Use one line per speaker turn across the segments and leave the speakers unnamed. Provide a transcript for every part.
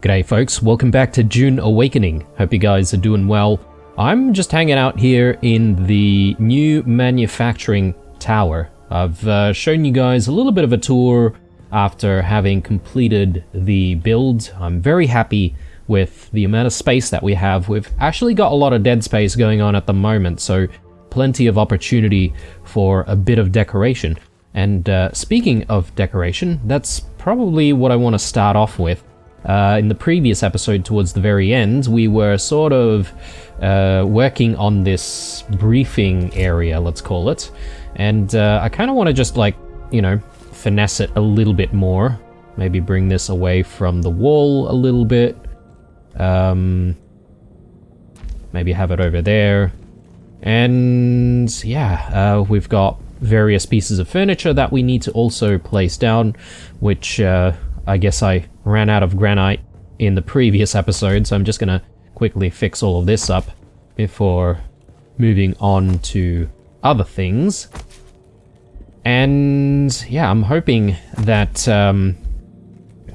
G'day folks, welcome back to Dune Awakening. Hope you guys are doing well. I'm just hanging out here in the new manufacturing tower. I've shown you guys a little bit of a tour after having completed the build. I'm very happy with the amount of space that we have. We've actually got a lot of dead space going on at the moment, so plenty of opportunity for a bit of decoration. And speaking of decoration, that's probably what I want to start off with. In the previous episode, towards the very end, we were sort of working on this briefing area, let's call it. And I kind of want to just finesse it a little bit more. Maybe bring this away from the wall a little bit. Maybe have it over there. And yeah, we've got various pieces of furniture that we need to also place down, which I guess I ran out of granite in the previous episode, so I'm just gonna quickly fix all of this up before moving on to other things. And yeah, I'm hoping that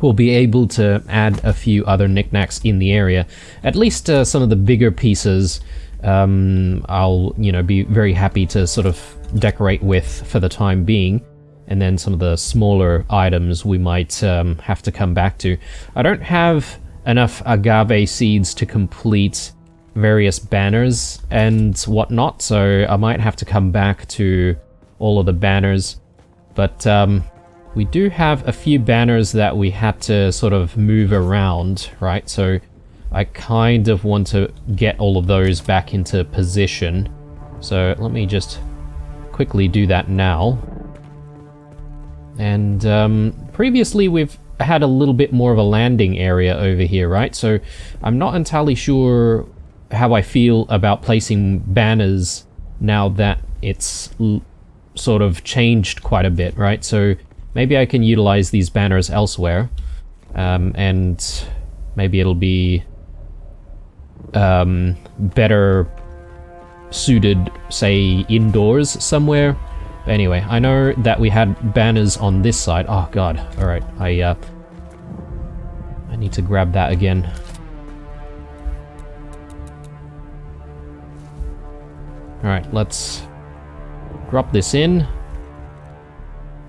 we'll be able to add a few other knickknacks in the area. At least some of the bigger pieces I'll be very happy to sort of decorate with for the time being. And then some of the smaller items we might have to come back to. I don't have enough agave seeds to complete various banners and whatnot, so I might have to come back to all of the banners. But we do have a few banners that we had to sort of move around, right? So I kind of want to get all of those back into position. So let me just quickly do that now. And previously we've had a little bit more of a landing area over here, right? So I'm not entirely sure how I feel about placing banners now that it's sort of changed quite a bit, right? So maybe I can utilize these banners elsewhere, and maybe it'll be better suited, say, indoors somewhere. Anyway, I know that we had banners on this side. Oh god, alright, I need to grab that again. Alright, let's drop this in.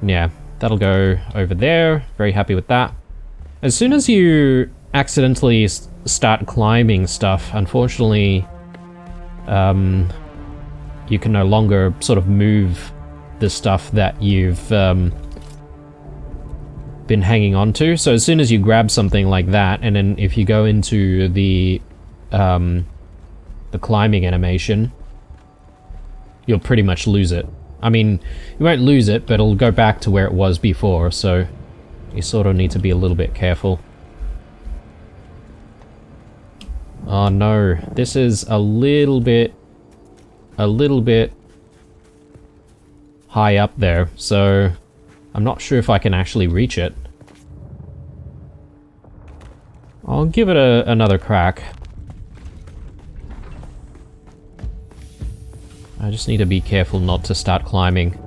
Yeah, that'll go over there. Very happy with that. As soon as you accidentally start climbing stuff, unfortunately, you can no longer sort of move the stuff that you've been hanging on to. So as soon as you grab something like that, and then if you go into the climbing animation, you'll pretty much lose it. I mean, you won't lose it, but it'll go back to where it was before, so you sort of need to be a little bit careful. Oh no, this is a little bit high up there, so I'm not sure if I can actually reach it. I'll give it another crack. I just need to be careful not to start climbing.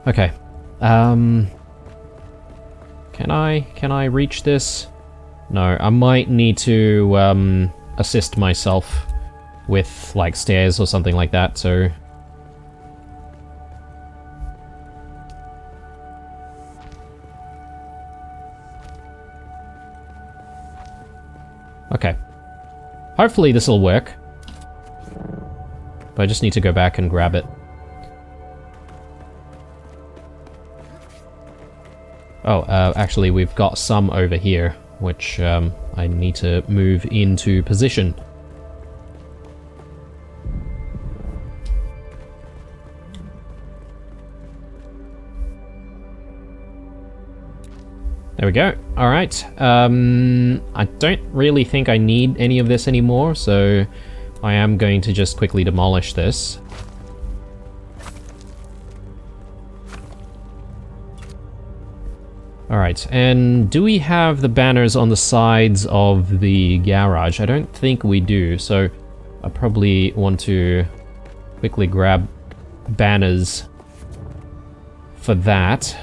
Okay. Can I reach this? No, I might need to assist myself with like stairs or something like that, so okay. Hopefully this will work. But I just need to go back and grab it. Oh, actually we've got some over here, which I need to move into position. There we go. Alright. I don't really think I need any of this anymore, so I am going to just quickly demolish this. Alright, and do we have the banners on the sides of the garage? I don't think we do, so I probably want to quickly grab banners for that.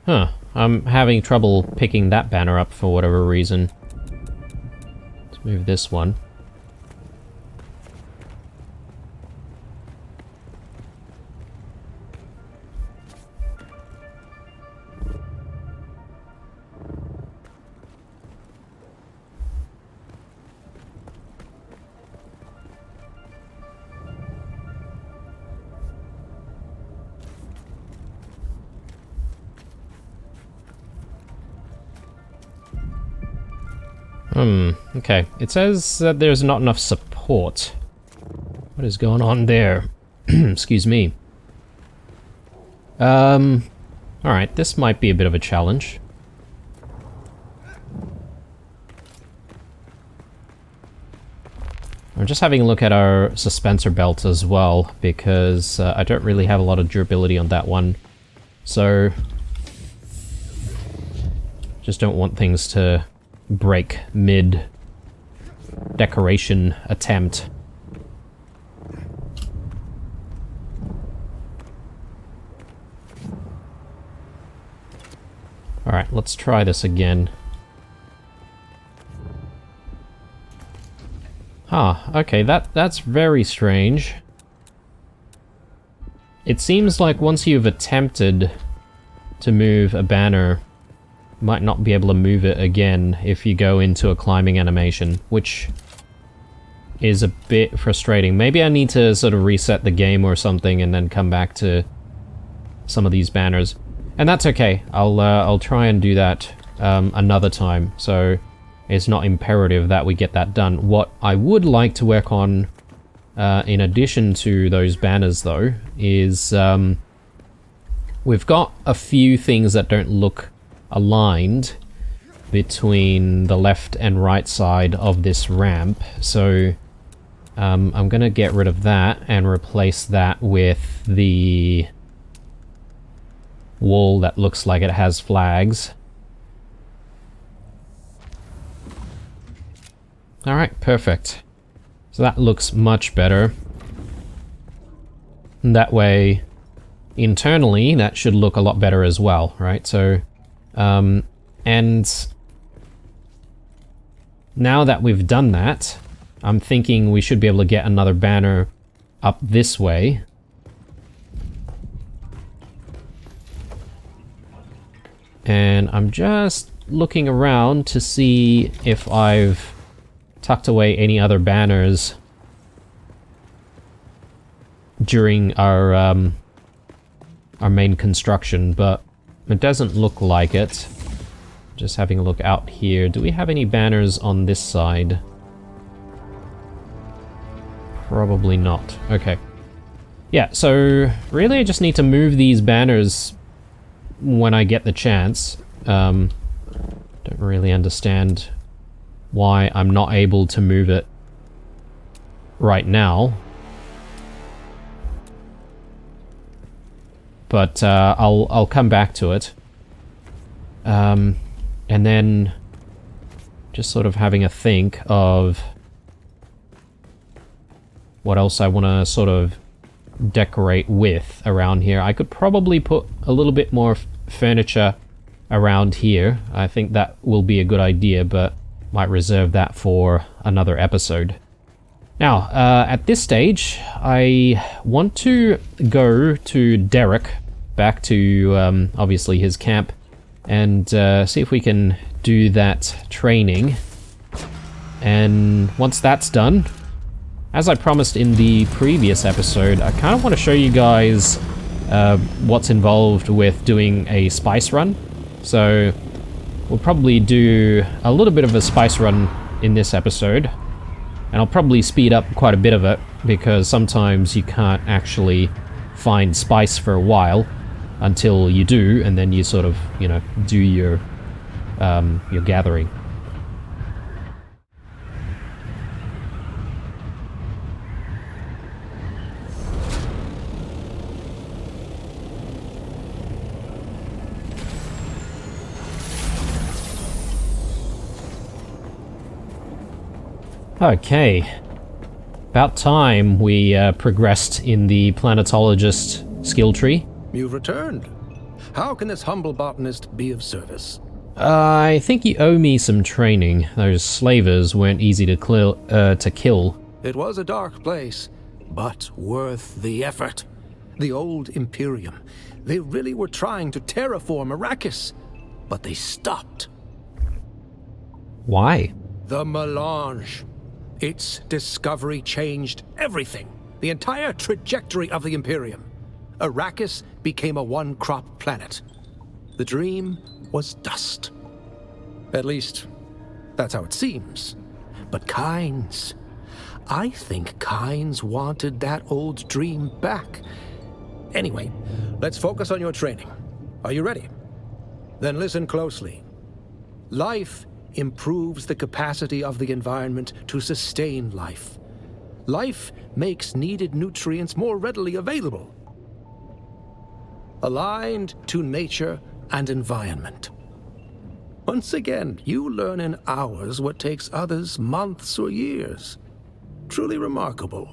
Huh. I'm having trouble picking that banner up for whatever reason. Let's move this one. Okay. It says that there's not enough support. What is going on there? Excuse me. Alright, this might be a bit of a challenge. I'm just having a look at our suspensor belt as well, because I don't really have a lot of durability on that one. So, just don't want things to break mid-decoration attempt. Alright, let's try this again. Huh, okay, that's very strange. It seems like once you've attempted to move a banner, you might not be able to move it again if you go into a climbing animation, which is a bit frustrating. Maybe I need to sort of reset the game or something and then come back to some of these banners. And that's okay. I'll try and do that another time. So it's not imperative that we get that done. What I would like to work on, in addition to those banners though, is we've got a few things that don't look aligned between the left and right side of this ramp. So I'm gonna get rid of that and replace that with the wall that looks like it has flags. Alright, perfect. So that looks much better. And that way, internally, that should look a lot better as well, right? So, and now that we've done that, I'm thinking we should be able to get another banner up this way. And I'm just looking around to see if I've tucked away any other banners during our main construction, but it doesn't look like it. Just having a look out here. Do we have any banners on this side? Probably not. Okay. Yeah, so really I just need to move these banners when I get the chance. Don't really understand why I'm not able to move it right now. But I'll come back to it. And then just sort of having a think of what else I want to sort of decorate with around here. I could probably put a little bit more furniture around here. I think that will be a good idea, but might reserve that for another episode. Now, at this stage, I want to go to Derek, back to obviously his camp, and see if we can do that training. And once that's done, as I promised in the previous episode, I kind of want to show you guys what's involved with doing a spice run. So we'll probably do a little bit of a spice run in this episode, and I'll probably speed up quite a bit of it because sometimes you can't actually find spice for a while until you do, and then you sort of, you know, do your gathering. Okay, about time we progressed in the planetologist skill tree.
You've returned. How can this humble botanist be of service?
I think you owe me some training. Those slavers weren't easy to kill.
It was a dark place, but worth the effort. The old Imperium. They really were trying to terraform Arrakis, but they stopped.
Why?
The melange. Its discovery changed everything. The entire trajectory of the Imperium. Arrakis became a one-crop planet. The dream was dust. At least, that's how it seems. But Kynes... I think Kynes wanted that old dream back. Anyway, let's focus on your training. Are you ready? Then listen closely. Life improves the capacity of the environment to sustain life. Life makes needed nutrients more readily available. Aligned to nature and environment. Once again, you learn in hours what takes others months or years. Truly remarkable.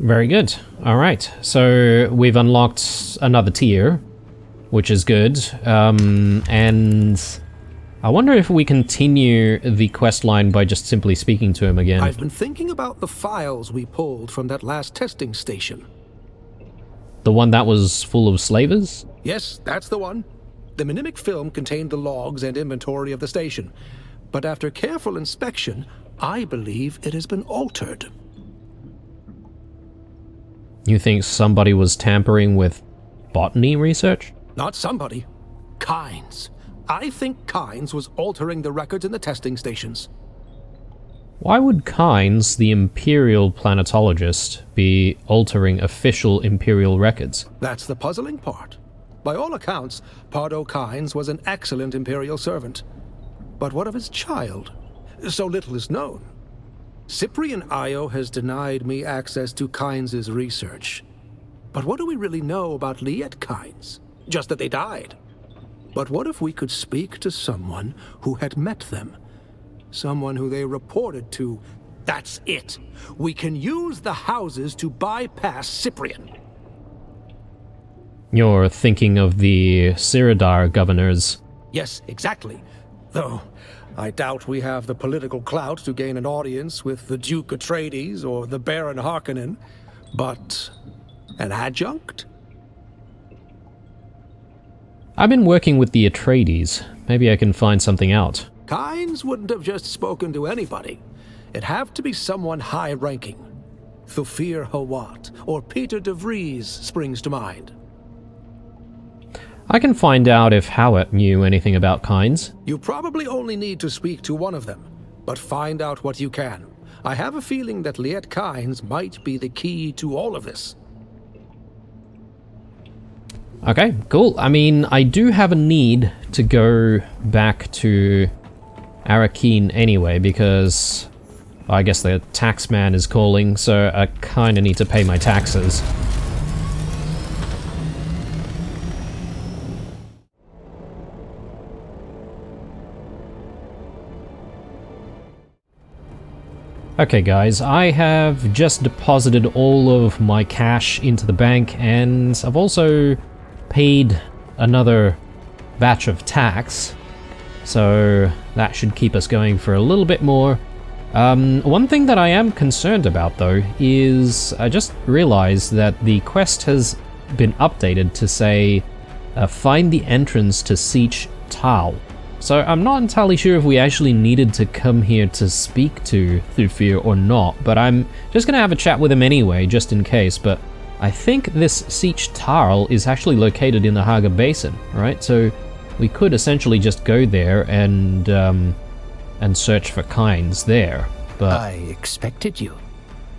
Very good. Alright, so we've unlocked another tier, which is good. And I wonder if we continue the quest line by just simply speaking to him again.
I've been thinking about the files we pulled from that last testing station.
The one that was full of slavers?
Yes, that's the one. The mnemonic film contained the logs and inventory of the station. But after careful inspection, I believe it has been altered.
You think somebody was tampering with botany research?
Not somebody. Kynes. I think Kynes was altering the records in the testing stations.
Why would Kynes, the Imperial planetologist, be altering official Imperial records?
That's the puzzling part. By all accounts, Pardo Kynes was an excellent Imperial servant. But what of his child? So little is known. Cyprian Io has denied me access to Kynes' research. But what do we really know about Liet Kynes? Just that they died. But what if we could speak to someone who had met them? Someone who they reported to. That's it. We can use the houses to bypass Cyprian.
You're thinking of the Siradar governors.
Yes, exactly. Though, I doubt we have the political clout to gain an audience with the Duke Atreides or the Baron Harkonnen. But an adjunct?
I've been working with the Atreides. Maybe I can find something out.
Kynes wouldn't have just spoken to anybody. It'd have to be someone high-ranking. Thufir Hawat or Peter de Vries springs to mind.
I can find out if Howat knew anything about Kynes.
You probably only need to speak to one of them, but find out what you can. I have a feeling that Liet Kynes might be the key to all of this.
Okay, cool. I mean, I do have a need to go back to Arrakeen anyway, because I guess the tax man is calling, so I kinda need to pay my taxes. Okay guys, I have just deposited all of my cash into the bank, and I've also paid another batch of tax, so that should keep us going for a little bit more. One thing that I am concerned about though is I just realized that the quest has been updated to say find the entrance to Siege Tal. So I'm not entirely sure if we actually needed to come here to speak to Thufir or not, but I'm just gonna have a chat with him anyway, just in case. But I think this Siege Tal is actually located in the Haga Basin, right? So we could essentially just go there and search for Kynes there. But
I expected you.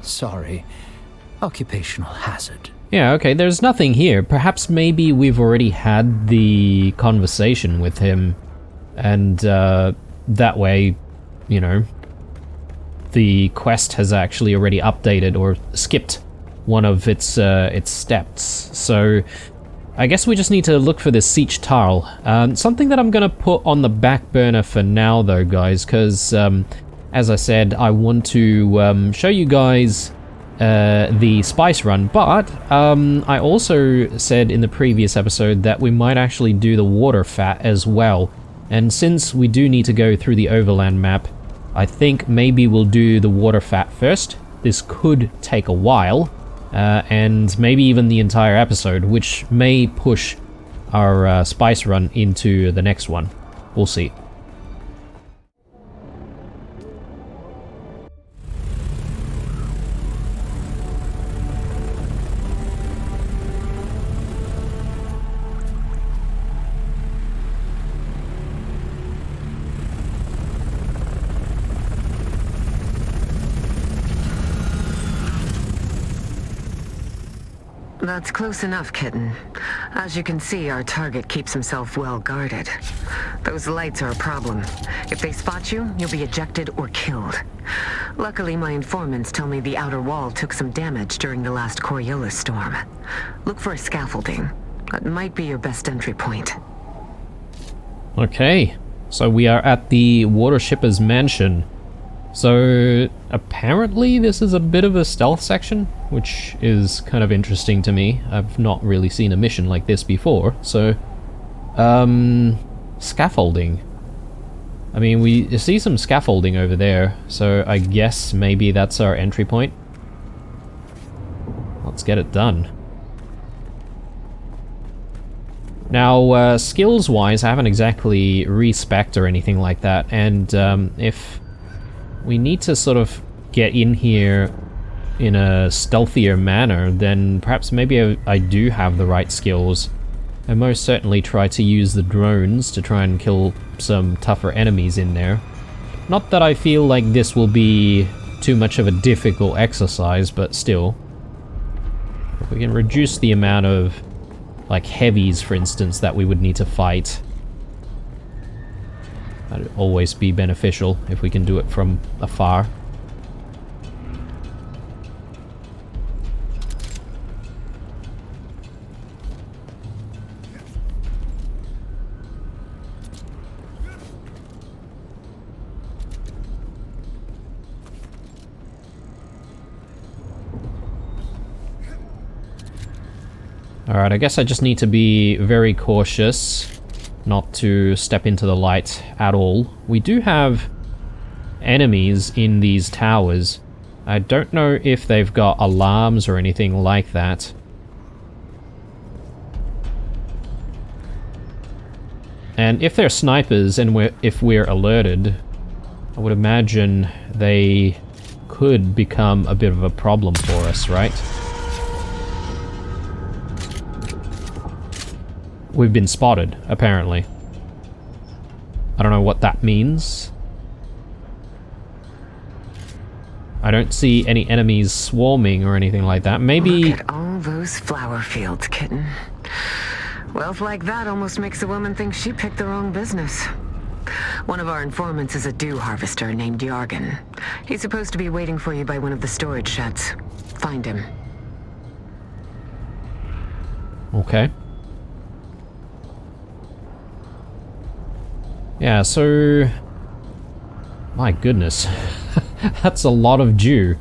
Sorry. Occupational hazard.
yeah, okay, there's nothing here. Perhaps maybe we've already had the conversation with him, and that way, you know, the quest has actually already updated or skipped one of its steps. So I guess we just need to look for this Siege Tal. Something that I'm gonna put on the back burner for now though, guys, because as I said, I want to show you guys the spice run, but I also said in the previous episode that we might actually do the water fat as well. And since we do need to go through the overland map, I think maybe we'll do the water fat first. This could take a while, and maybe even the entire episode, which may push our spice run into the next one. We'll see.
That's close enough, kitten. As you can see, our target keeps himself well guarded. Those lights are a problem. If they spot you, you'll be ejected or killed. Luckily, my informants tell me the outer wall took some damage during the last Coriolis storm. Look for a scaffolding. That might be your best entry point.
Okay, so we are at the water shipper's mansion. So apparently this is a bit of a stealth section, which is kind of interesting to me. I've not really seen a mission like this before. So, scaffolding. I mean, we see some scaffolding over there, so I guess maybe that's our entry point. Let's get it done. Now, skills-wise, I haven't exactly respec'd or anything like that, and if we need to sort of get in here in a stealthier manner, then perhaps maybe I do have the right skills. I most certainly try to use the drones to try and kill some tougher enemies in there. Not that I feel like this will be too much of a difficult exercise, but still. If we can reduce the amount of, like, heavies, for instance, that we would need to fight, that'd always be beneficial if we can do it from afar. Alright, I guess I just need to be very cautious not to step into the light at all. We do have enemies in these towers. I don't know if they've got alarms or anything like that. And if they're snipers and if we're alerted, I would imagine they could become a bit of a problem for us, right? We've been spotted, apparently. I don't know what that means. I don't see any enemies swarming or anything like that. Maybe...
Look at all those flower fields, kitten. Wealth like that almost makes a woman think she picked the wrong business. One of our informants is a dew harvester named Yargan. He's supposed to be waiting for you by one of the storage sheds. Find him.
Okay. Yeah, so... My goodness. That's a lot of dew.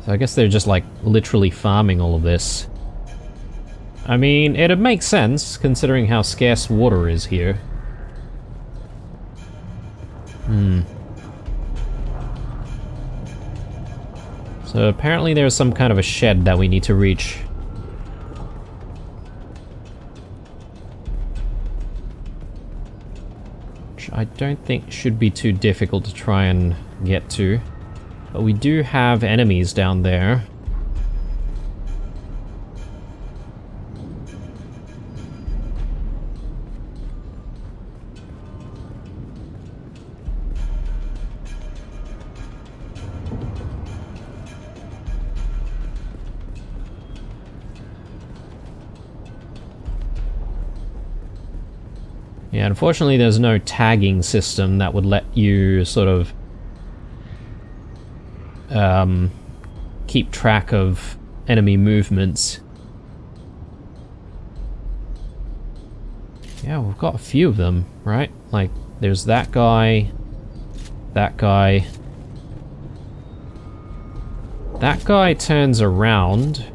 So I guess they're just, like, literally farming all of this. I mean, it'd make sense, considering how scarce water is here. So apparently there's some kind of a shed that we need to reach. I don't think should be too difficult to try and get to. But we do have enemies down there. Yeah, unfortunately there's no tagging system that would let you sort of keep track of enemy movements. Yeah, we've got a few of them, right? Like, there's that guy, That guy turns around.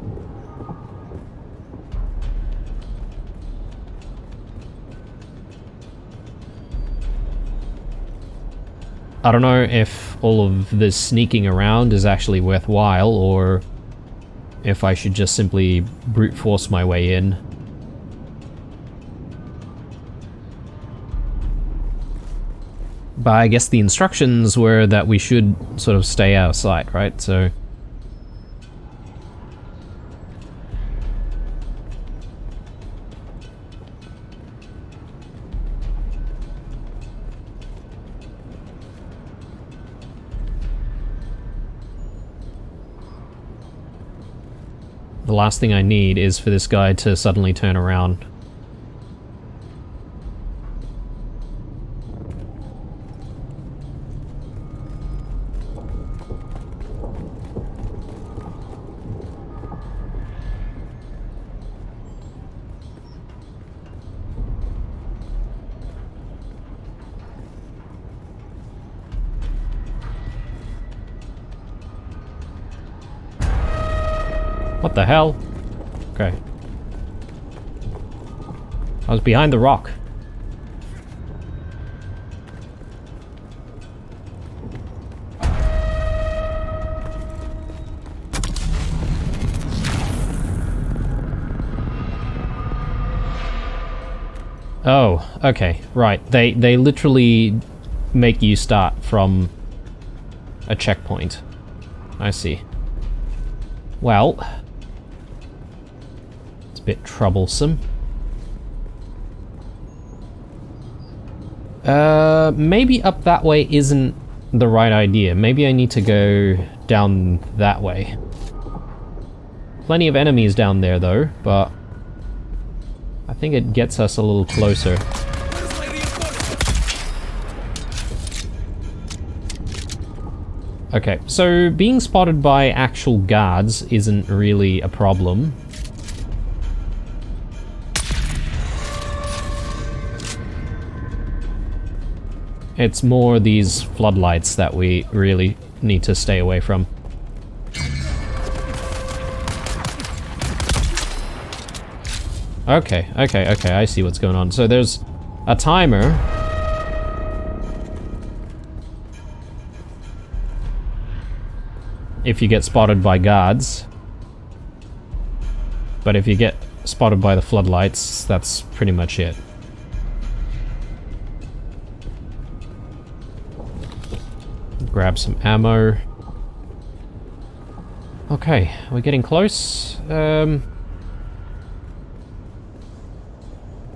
I don't know if all of this sneaking around is actually worthwhile, or if I should just simply brute force my way in. But I guess the instructions were that we should sort of stay out of sight, right? So... the last thing I need is for this guy to suddenly turn around. What the hell? Okay. I was behind the rock. Oh, okay, right. They literally make you start from a checkpoint. I see. Well, it's a bit troublesome. Maybe up that way isn't the right idea. Maybe I need to go down that way. Plenty of enemies down there though, but I think it gets us a little closer. Okay, so being spotted by actual guards isn't really a problem. It's more these floodlights that we really need to stay away from. Okay, I see what's going on. So there's a timer. If you get spotted by guards. But if you get spotted by the floodlights, that's pretty much it. Grab some ammo. Okay, we're getting close.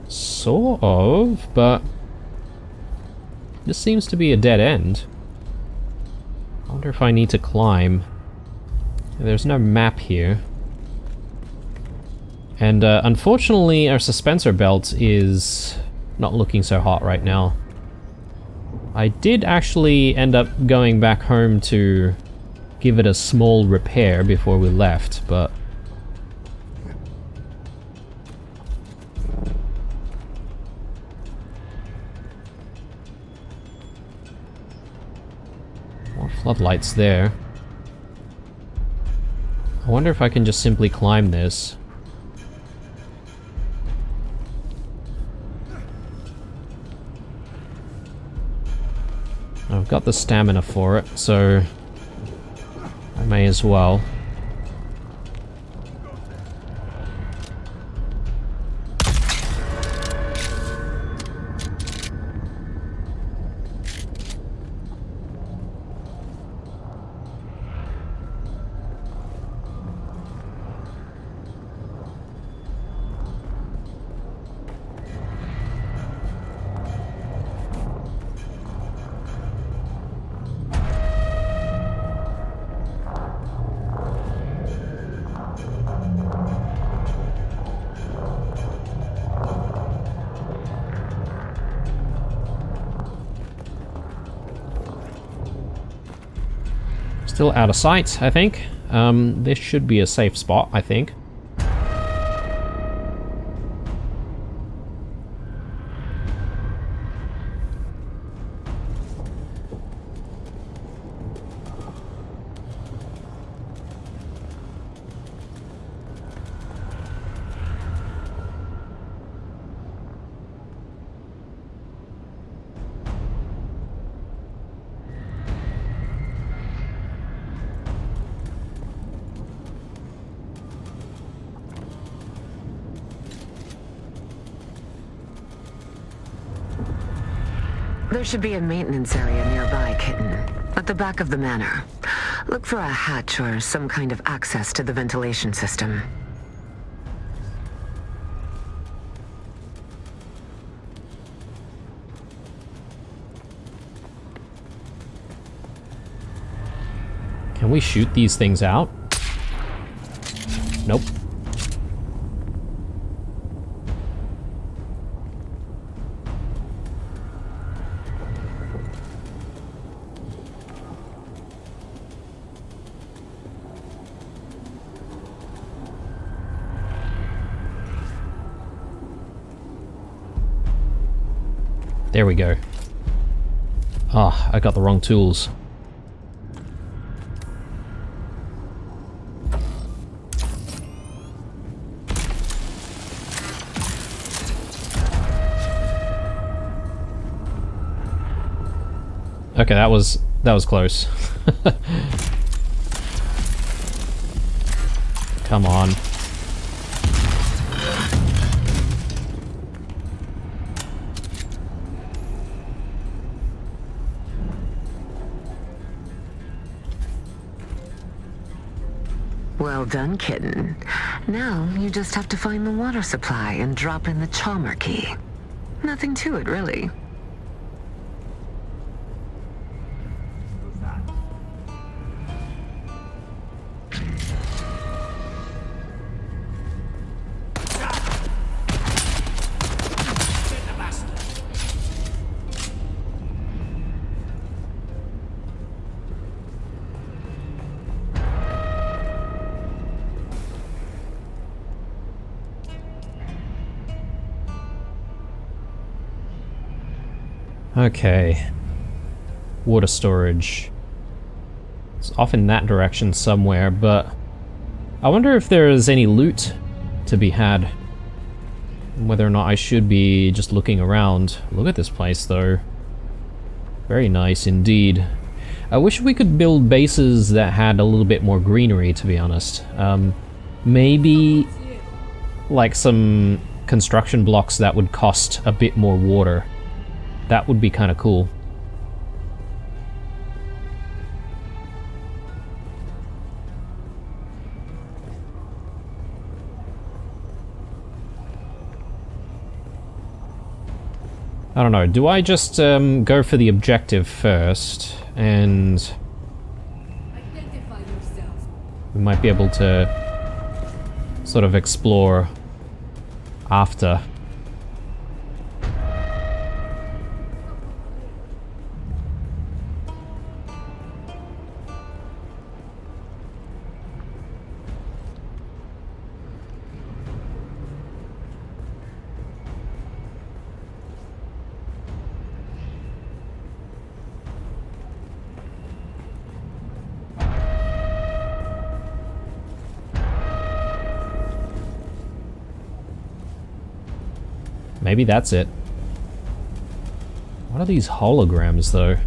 Sort of, but this seems to be a dead end. I wonder if I need to climb. There's no map here. And unfortunately our suspensor belt is not looking so hot right now. I did actually end up going back home to give it a small repair before we left, but... more floodlights there. I wonder if I can just simply climb this. I've got the stamina for it, so I may as well. Still out of sight, I think. This should be a safe spot, I think.
There should be a maintenance area nearby, Kitten. At the back of the manor. Look for a hatch or some kind of access to the ventilation system.
Can we shoot these things out? Nope. There we go. Ah, I got the wrong tools. Okay, that was close. Come on.
Well done, Kitten. Now you just have to find the water supply and drop in the Chalmer key. Nothing to it, really.
Okay. Water storage. It's off in that direction somewhere, but I wonder if there is any loot to be had. Whether or not I should be just looking around. Look at this place, though. Very nice indeed. I wish we could build bases that had a little bit more greenery, to be honest. Maybe like some construction blocks that would cost a bit more water. That would be kind of cool. I don't know, do I just go for the objective first, and we might be able to sort of explore after. Maybe that's it. What are these holograms, though?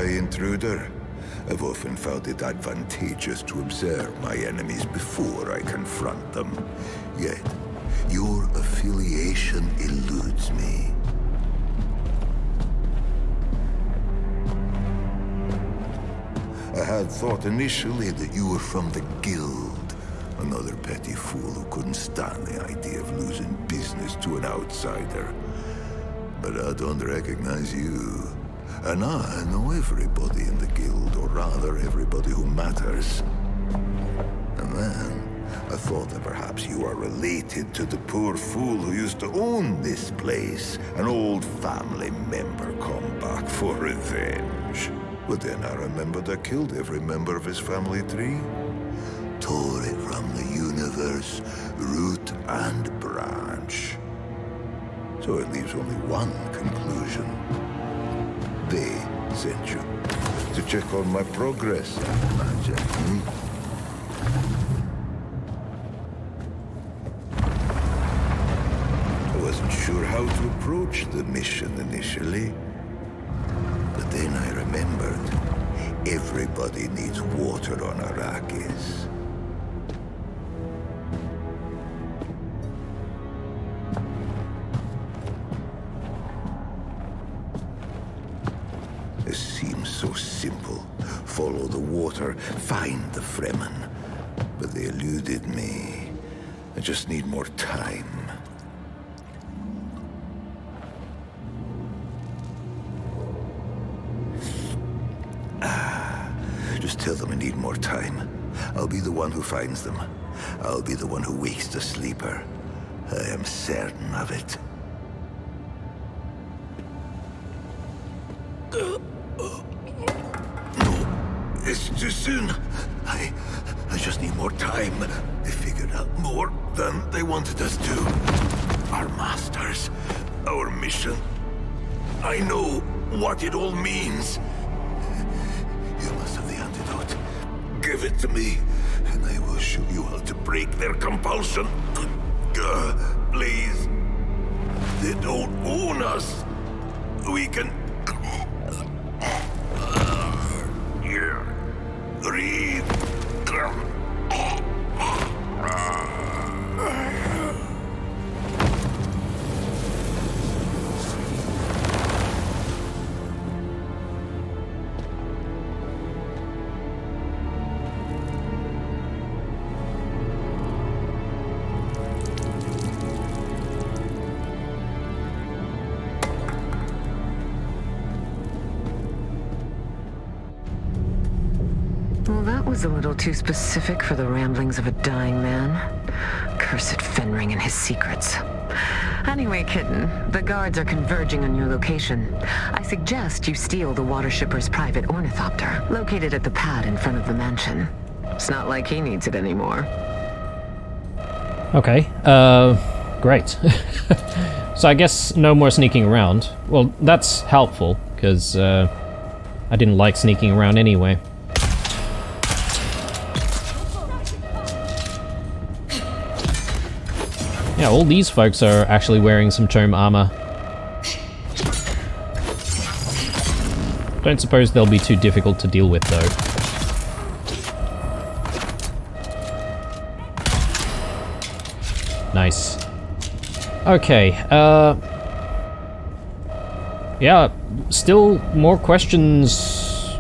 Intruder. I've often found it advantageous to observe my enemies before I confront them. Yet, your affiliation eludes me. I had thought initially that you were from the Guild. Another petty fool who couldn't stand the idea of losing business to an outsider. But I don't recognize you. And I know everybody in the guild, or rather, everybody who matters. And then, I thought that perhaps you are related to the poor fool who used to own this place. An old family member come back for revenge. But then I remembered I killed every member of his family tree. Tore it from the universe, root and branch. So it leaves only one conclusion. illusion. They sent you to check on my progress, I imagine. I wasn't sure how to approach the mission initially, but then I remembered everybody needs water on Arrakis. It seems so simple. Follow the water, find the Fremen. But they eluded me. I just need more time. Just tell them I need more time. I'll be the one who finds them. I'll be the one who wakes the sleeper. I am certain of it. It's too soon. I just need more time. They figured out more than they wanted us to. Our masters, our mission. I know what it all means. You must have the antidote. Give it to me, and I will show you how to break their compulsion. Please. They don't own us. We can... Breathe.
Well, that was a little too specific for the ramblings of a dying man. Cursed Fenring and his secrets. Anyway, Kitten, the guards are converging on your location. I suggest you steal the water shipper's private ornithopter, located at the pad in front of the mansion. It's not like he needs it anymore.
Okay, great. So I guess no more sneaking around. Well, that's helpful, because I didn't like sneaking around anyway. Yeah, all these folks are actually wearing some tome armor. Don't suppose they'll be too difficult to deal with, though. Nice. Okay, yeah, still more questions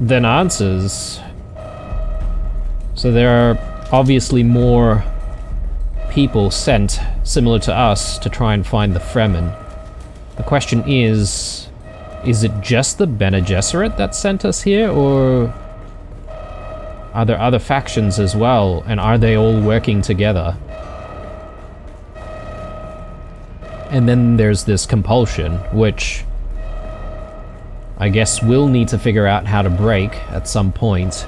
than answers. So there are obviously more people sent, similar to us, to try and find the Fremen. The question is it just the Bene Gesserit that sent us here, or are there other factions as well, and are they all working together? And then there's this compulsion, which I guess we'll need to figure out how to break at some point.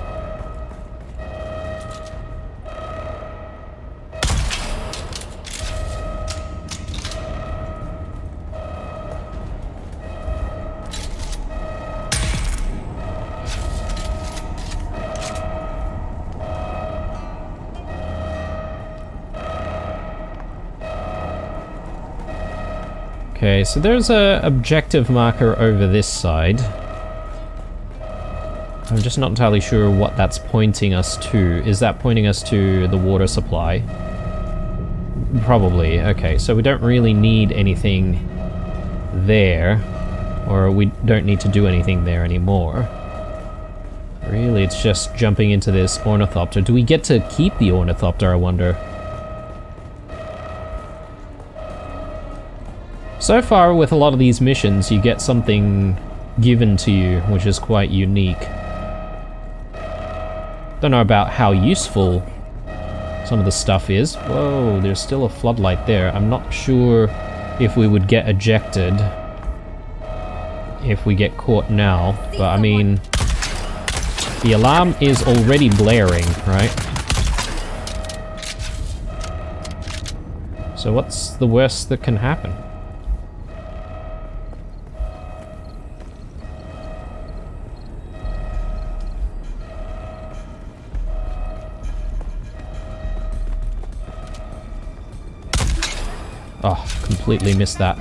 Okay, so there's a objective marker over this side. I'm just not entirely sure what that's pointing us to. Is that pointing us to the water supply? Probably. Okay, so we don't really need anything there. Or we don't need to do anything there anymore. Really, it's just jumping into this ornithopter. Do we get to keep the ornithopter, I wonder? So far, with a lot of these missions, you get something given to you, which is quite unique. Don't know about how useful some of the stuff is. Whoa, there's still a floodlight there. I'm not sure if we would get ejected if we get caught now, but I mean, the alarm is already blaring, right? So what's the worst that can happen? Oh, completely missed that.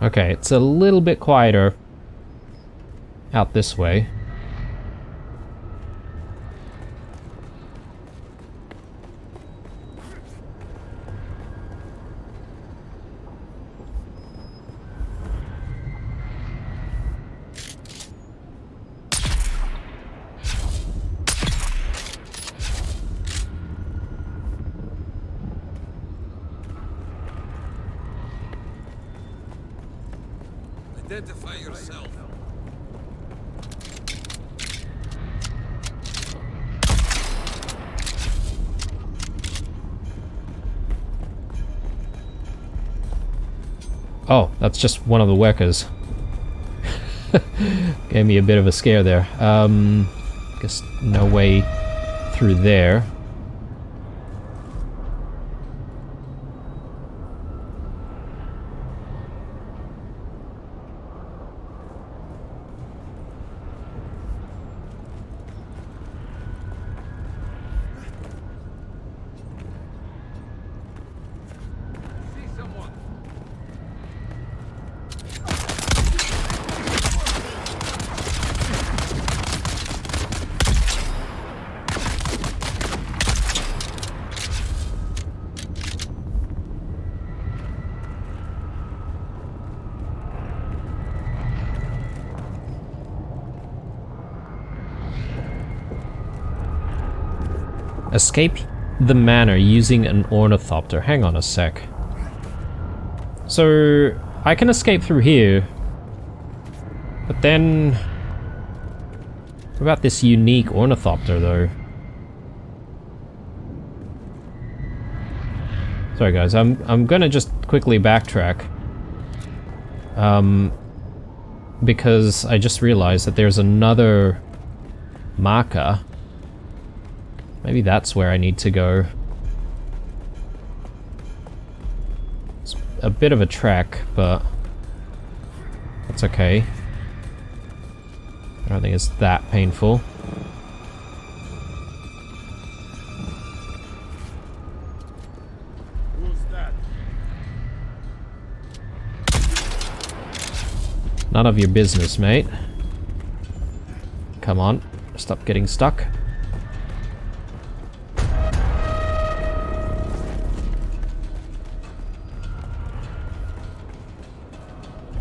Okay, it's a little bit quieter out this way.
Identify yourself.
Oh, that's just one of the workers. Gave me a bit of a scare there. Guess no way through there. Escape the manor using an ornithopter. Hang on a sec. So, I can escape through here. But then... what about this unique ornithopter, though? Sorry guys, I'm gonna just quickly backtrack. Because I just realized that there's another marker. Maybe that's where I need to go. It's a bit of a trek, but that's okay. I don't think it's that painful.
Who's that?
None of your business, mate. Come on, stop getting stuck.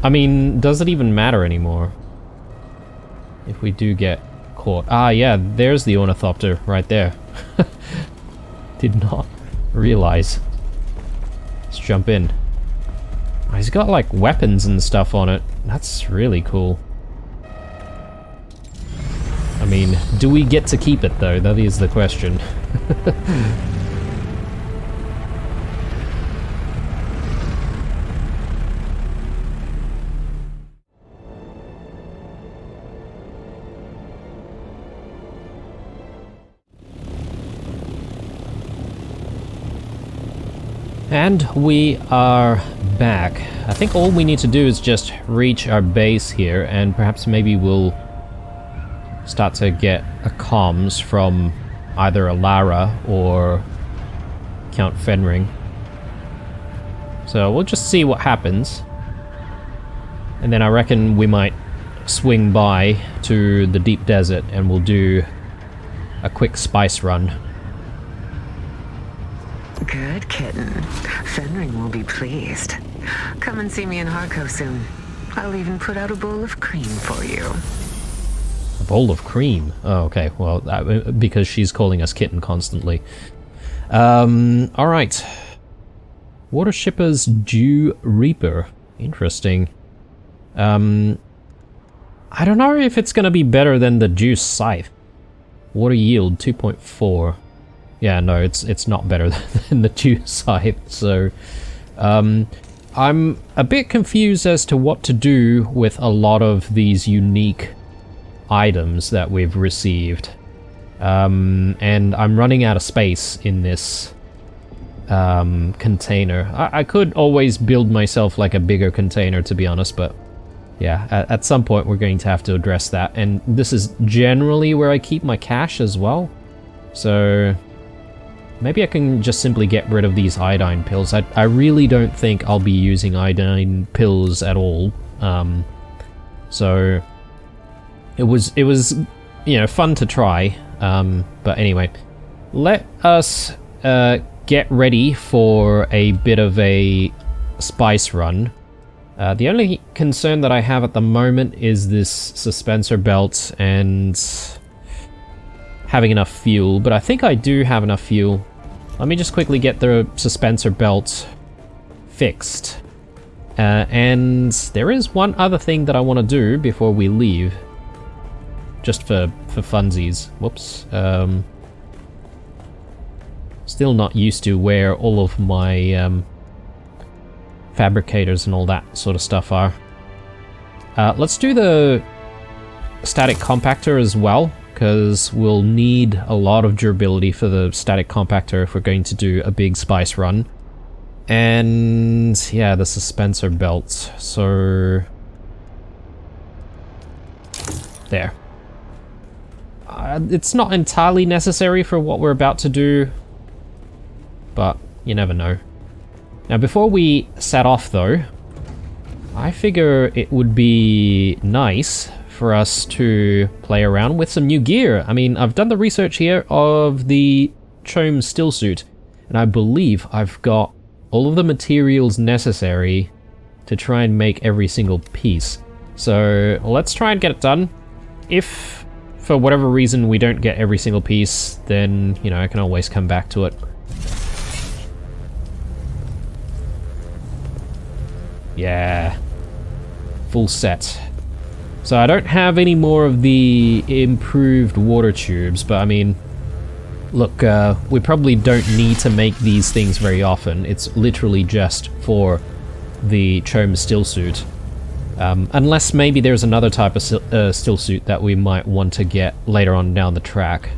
I mean, does it even matter anymore? If we do get caught. Ah, yeah, there's the ornithopter right there. Did not realize. Let's jump in. Oh, he's got, like, weapons and stuff on it. That's really cool. I mean, do we get to keep it, though? That is the question. And we are back. I think all we need to do is just reach our base here, and perhaps maybe we'll start to get a comms from either Alara or Count Fenring. So we'll just see what happens. And then I reckon we might swing by to the deep desert and we'll do a quick spice run.
Good kitten. Fenring will be pleased. Come and see me in Harco soon. I'll even put out a bowl of cream for you.
A bowl of cream? Oh, okay. Well, because she's calling us kitten constantly. Alright. Water Shipper's Dew Reaper. Interesting. I don't know if it's gonna be better than the Dew Scythe. Water yield 2.4. Yeah, no, it's not better than the Dew Scythe, so I'm a bit confused as to what to do with a lot of these unique items that we've received. And I'm running out of space in this container. I could always build myself like a bigger container, to be honest, but yeah, at some point we're going to have to address that. And this is generally where I keep my cash as well. So maybe I can just simply get rid of these iodine pills. I really don't think I'll be using iodine pills at all. So it was you know, fun to try. But anyway, let us get ready for a bit of a spice run. The only concern that I have at the moment is this suspensor belt and having enough fuel, but I think I do have enough fuel. Let me just quickly get the suspensor belt fixed. And there is one other thing that I want to do before we leave. Just for funsies. Whoops. Still not used to where all of my fabricators and all that sort of stuff are. Let's do the static compactor as well, because we'll need a lot of durability for the static compactor if we're going to do a big spice run. And yeah, the suspensor belt. So there. It's not entirely necessary for what we're about to do, but you never know. Now, before we set off though, I figure it would be nice for us to play around with some new gear. I mean, I've done the research here of the Chome stillsuit, and I believe I've got all of the materials necessary to try and make every single piece. So let's try and get it done. If for whatever reason we don't get every single piece, then, you know, I can always come back to it. Yeah. Full set. So I don't have any more of the improved water tubes, but I mean, look, we probably don't need to make these things very often. It's literally just for the Chome stillsuit. Unless maybe there's another type of stillsuit that we might want to get later on down the track.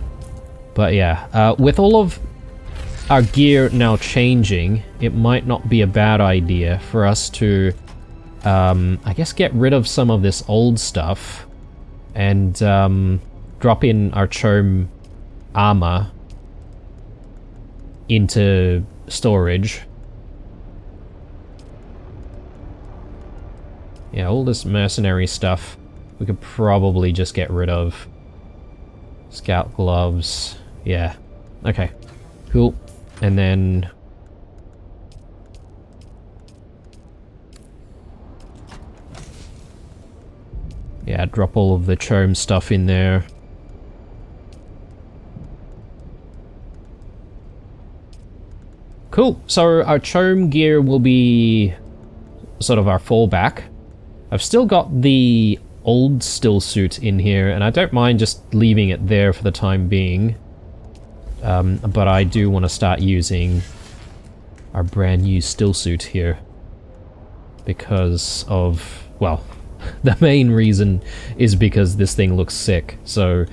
But yeah, with all of our gear now changing, it might not be a bad idea for us to, I guess, get rid of some of this old stuff and drop in our Chome armor into storage. Yeah, all this mercenary stuff we could probably just get rid of. Scout gloves. Yeah. Okay. Cool. And then yeah, drop all of the Chome stuff in there. Cool. So our Chome gear will be sort of our fallback. I've still got the old stillsuit in here, and I don't mind just leaving it there for the time being. But I do want to start using our brand new stillsuit here. Because of, well, the main reason is because this thing looks sick. So,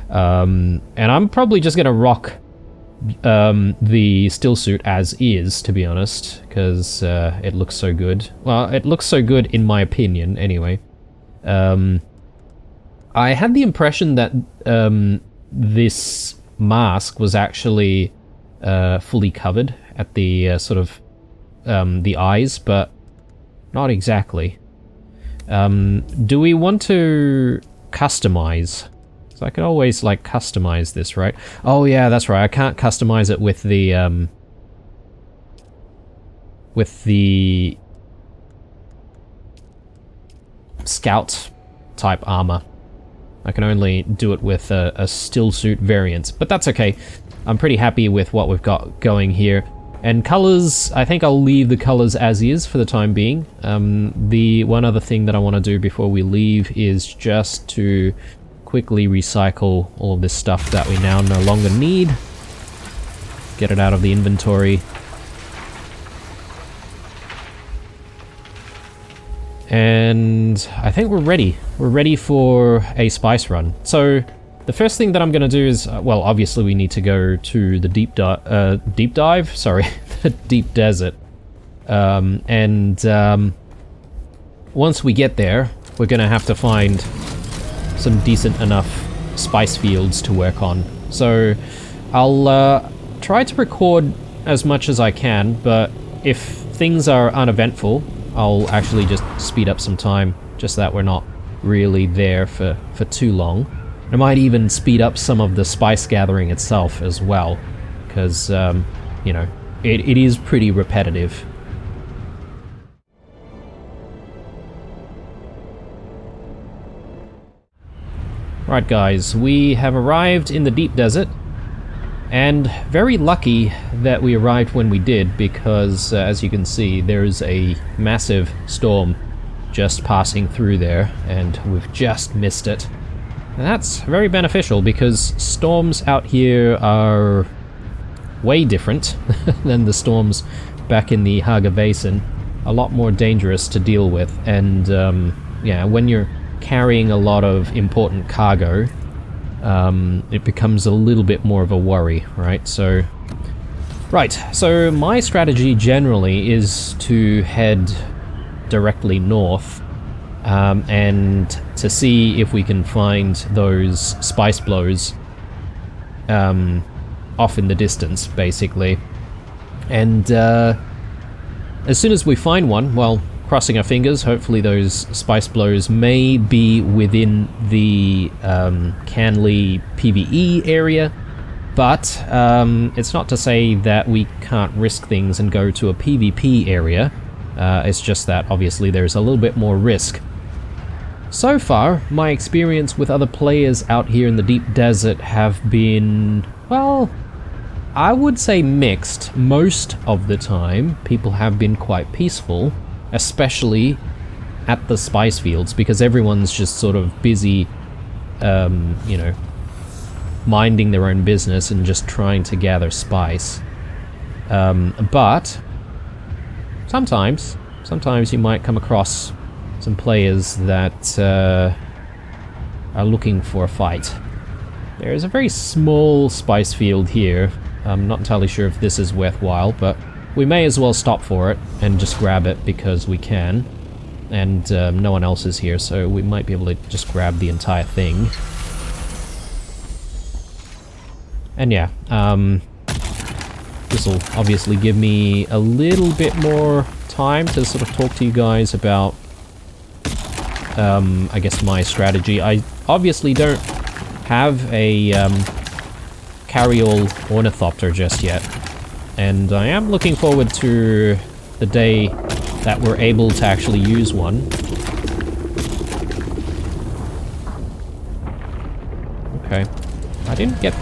and I'm probably just gonna rock the stillsuit as is, to be honest, because it looks so good. Well, it looks so good in my opinion, anyway. I had the impression that this mask was actually fully covered at the sort of the eyes, but not exactly. Do we want to customize? So I could always, like, customize this, right? Oh yeah, that's right, I can't customize it with the scout type armor. I can only do it with a stillsuit variant, but that's okay. I'm pretty happy with what we've got going here. And colors, I think I'll leave the colors as is for the time being. The one other thing that I want to do before we leave is just to quickly recycle all of this stuff that we now no longer need. Get it out of the inventory. And I think we're ready. We're ready for a spice run. So the first thing that I'm going to do is, well, obviously we need to go to the deep dive, sorry, the deep desert. Once we get there, we're going to have to find some decent enough spice fields to work on. So I'll try to record as much as I can, but if things are uneventful, I'll actually just speed up some time, just that we're not really there for too long. I might even speed up some of the spice gathering itself as well, because, you know, it is pretty repetitive. Right guys, we have arrived in the deep desert, and very lucky that we arrived when we did, because as you can see, there's a massive storm just passing through there, and we've just missed it. And that's very beneficial, because storms out here are way different than the storms back in the Haga Basin. A lot more dangerous to deal with, and yeah, when you're carrying a lot of important cargo, it becomes a little bit more of a worry, right? So my strategy generally is to head directly north, and to see if we can find those spice blows off in the distance, basically. And as soon as we find one, well, crossing our fingers, hopefully those spice blows may be within the Canley PvE area, but it's not to say that we can't risk things and go to a PvP area. It's just that obviously there's a little bit more risk. So far, my experience with other players out here in the deep desert have been, well, I would say mixed. Most of the time, people have been quite peaceful, especially at the spice fields, because everyone's just sort of busy, you know, minding their own business and just trying to gather spice. But sometimes you might come across some players that are looking for a fight. There is a very small spice field here. I'm not entirely sure if this is worthwhile, but we may as well stop for it and just grab it because we can. And no one else is here, so we might be able to just grab the entire thing. And yeah, this will obviously give me a little bit more time to sort of talk to you guys about, I guess, my strategy. I obviously don't have a carry-all ornithopter just yet, and I am looking forward to the day that we're able to actually use one. Okay, I didn't get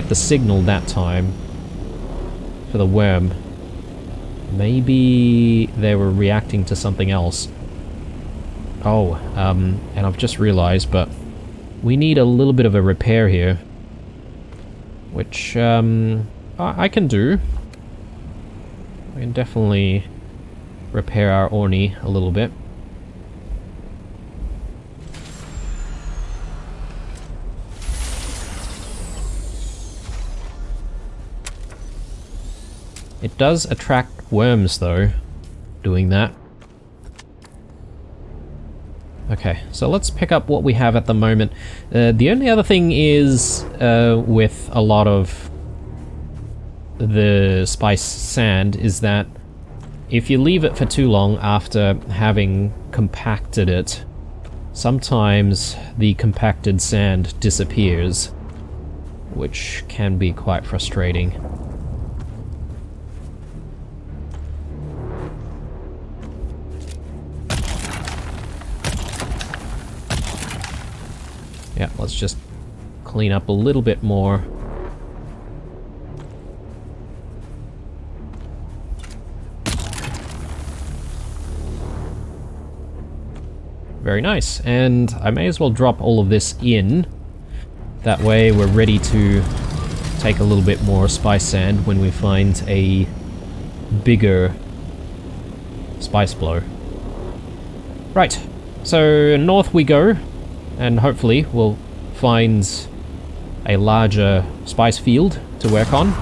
the signal that time for the worm. Maybe they were reacting to something else. Oh, and I've just realized, but we need a little bit of a repair here, which I can do. I can definitely repair our Orni a little bit. It does attract worms, though, doing that. Okay, so let's pick up what we have at the moment. The only other thing is, with a lot of the spice sand, is that if you leave it for too long after having compacted it, sometimes the compacted sand disappears, which can be quite frustrating. Yeah, let's just clean up a little bit more. Very nice, and I may as well drop all of this in. That way we're ready to take a little bit more spice sand when we find a bigger spice blow. Right, so north we go, and hopefully we'll find a larger spice field to work on.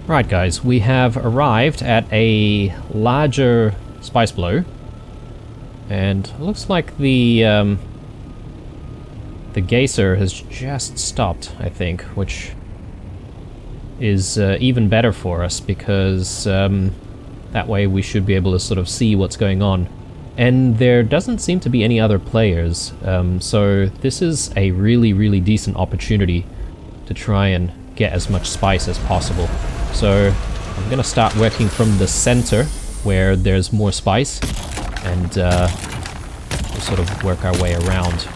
Right guys, we have arrived at a larger spice blow, and it looks like the geyser has just stopped, I think, which is even better for us, because that way we should be able to sort of see what's going on. And there doesn't seem to be any other players, so this is a really decent opportunity to try and get as much spice as possible. So I'm gonna start working from the center where there's more spice, and we'll sort of work our way around.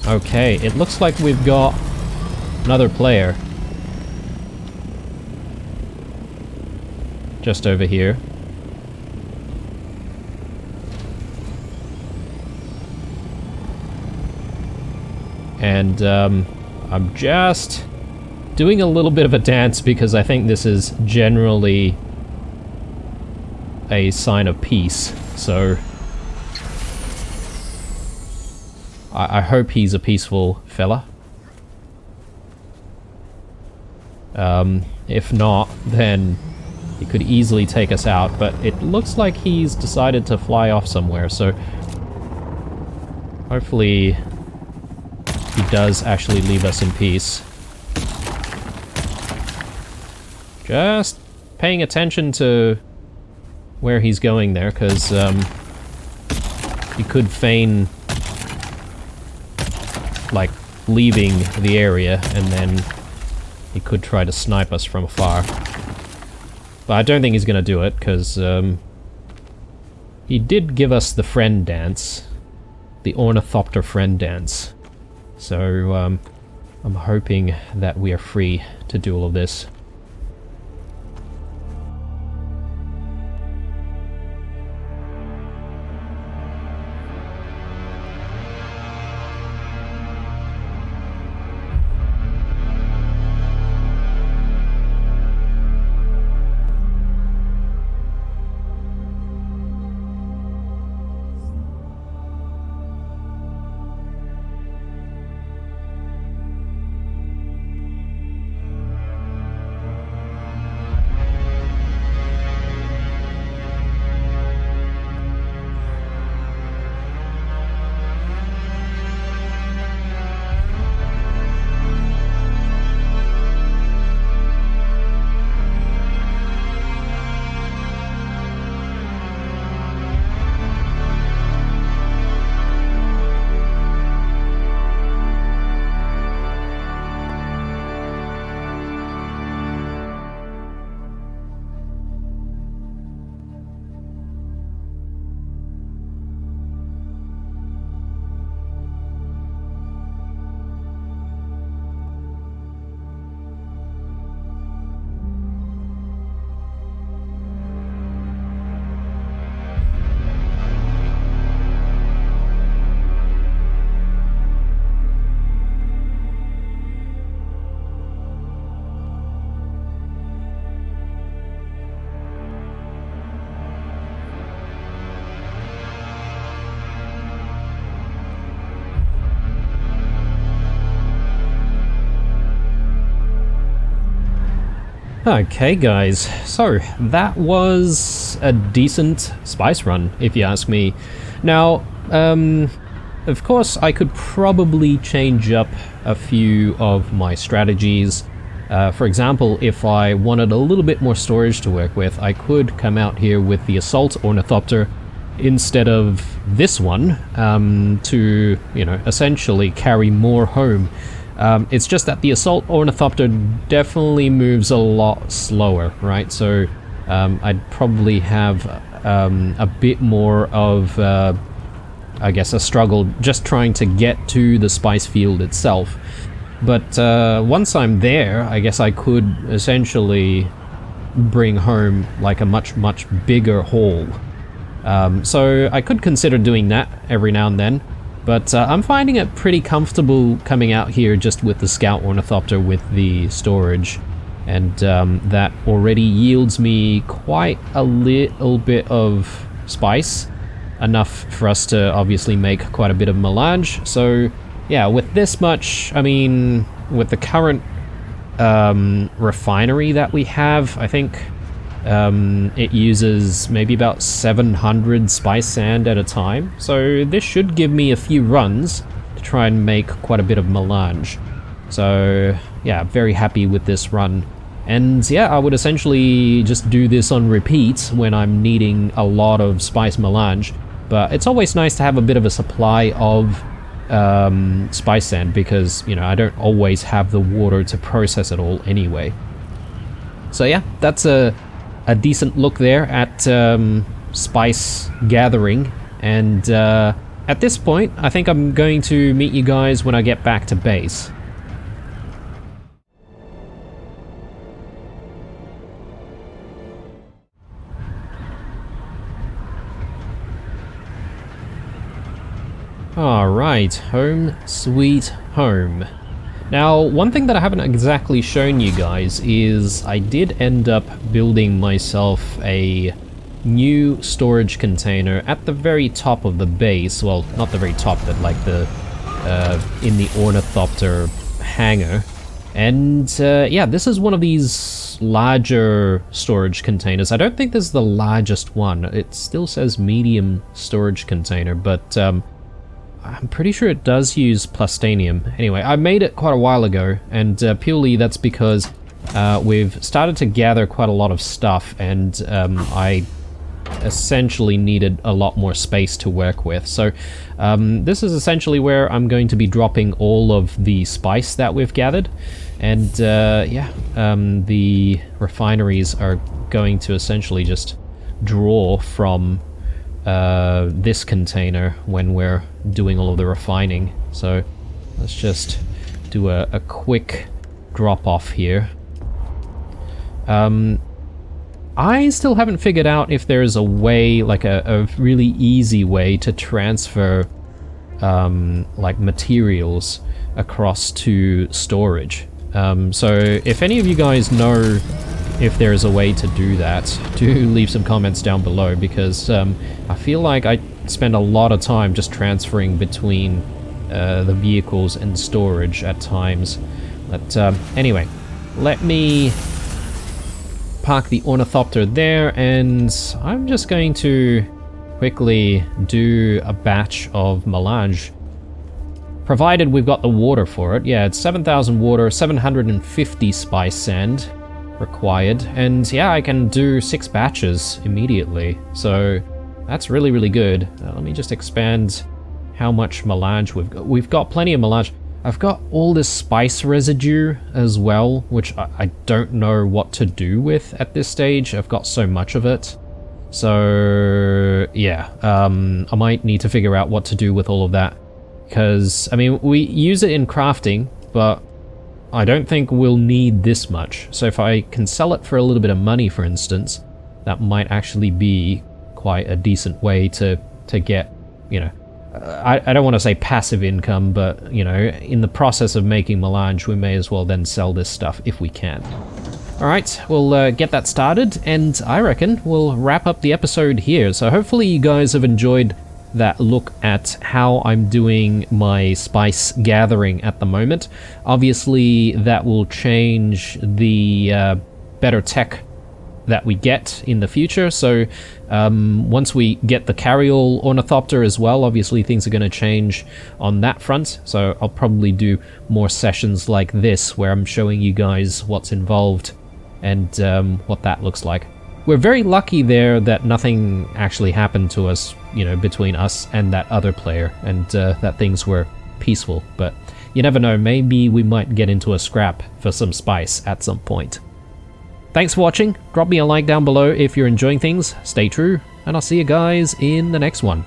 Okay, it looks like we've got another player just over here. And I'm just doing a little bit of a dance because I think this is generally a sign of peace, so I hope he's a peaceful fella. If not, then he could easily take us out, but it looks like he's decided to fly off somewhere, so hopefully he does actually leave us in peace. Just paying attention to where he's going there, because he could feign like leaving the area, and then he could try to snipe us from afar. But I don't think he's gonna do it, because he did give us the friend dance, the ornithopter friend dance. So I'm hoping that we are free to do all of this. Okay guys, so that was a decent spice run, if you ask me. Now, of course I could probably change up a few of my strategies. For example, if I wanted a little bit more storage to work with, I could come out here with the Assault Ornithopter instead of this one, to, you know, essentially carry more home. It's just that the Assault Ornithopter definitely moves a lot slower, right? So I'd probably have a bit more of, I guess, a struggle just trying to get to the spice field itself. But once I'm there, I guess I could essentially bring home like a much bigger haul. So I could consider doing that every now and then. But I'm finding it pretty comfortable coming out here just with the Scout Ornithopter with the storage. And that already yields me quite a little bit of spice. Enough for us to obviously make quite a bit of melange. So yeah, with this much, I mean, with the current refinery that we have, I think it uses maybe about 700 spice sand at a time, so this should give me a few runs to try and make quite a bit of melange. So yeah, very happy with this run. And yeah, I would essentially just do this on repeat when I'm needing a lot of spice melange, but it's always nice to have a bit of a supply of spice sand because, you know, I don't always have the water to process it all anyway. So yeah, that's a decent look there at spice gathering, and at this point I think I'm going to meet you guys when I get back to base. Alright, home sweet home. Now, one thing that I haven't exactly shown you guys is I did end up building myself a new storage container at the very top of the base. Well, not the very top, but like the in the Ornithopter hangar. And yeah, this is one of these larger storage containers. I don't think this is the largest one. It still says medium storage container, but I'm pretty sure it does use plastanium. Anyway, I made it quite a while ago, and purely that's because we've started to gather quite a lot of stuff, and I essentially needed a lot more space to work with. So this is essentially where I'm going to be dropping all of the spice that we've gathered, and yeah, the refineries are going to essentially just draw from this container when we're doing all of the refining. So let's just do a quick drop off here. I still haven't figured out if there's a way, like a really easy way to transfer like materials across to storage. So if any of you guys know if there's a way to do that, do leave some comments down below, because I feel like I spend a lot of time just transferring between the vehicles and storage at times. But anyway, let me park the Ornithopter there, and I'm just going to quickly do a batch of melange. Provided we've got the water for it. Yeah, it's 7,000 water, 750 spice sand required, and yeah, I can do 6 batches immediately, so that's really good. Let me just expand how much melange we've got. We've got plenty of melange. I've got all this spice residue as well, which I don't know what to do with at this stage. I've got so much of it, so yeah, I might need to figure out what to do with all of that, because I mean, we use it in crafting, but I don't think we'll need this much. So if I can sell it for a little bit of money, for instance, that might actually be quite a decent way to get, you know, I don't want to say passive income, but, you know, in the process of making melange, we may as well then sell this stuff if we can. Alright, we'll get that started, and I reckon we'll wrap up the episode here. So hopefully you guys have enjoyed that look at how I'm doing my spice gathering at the moment. Obviously that will change the better tech that we get in the future. So once we get the carryall ornithopter as well, obviously things are going to change on that front. So I'll probably do more sessions like this where I'm showing you guys what's involved and what that looks like. We're very lucky there that nothing actually happened to us, you know, between us and that other player, and that things were peaceful. But you never know, maybe we might get into a scrap for some spice at some point. Thanks for watching. Drop me a like down below if you're enjoying things. Stay true, and I'll see you guys in the next one.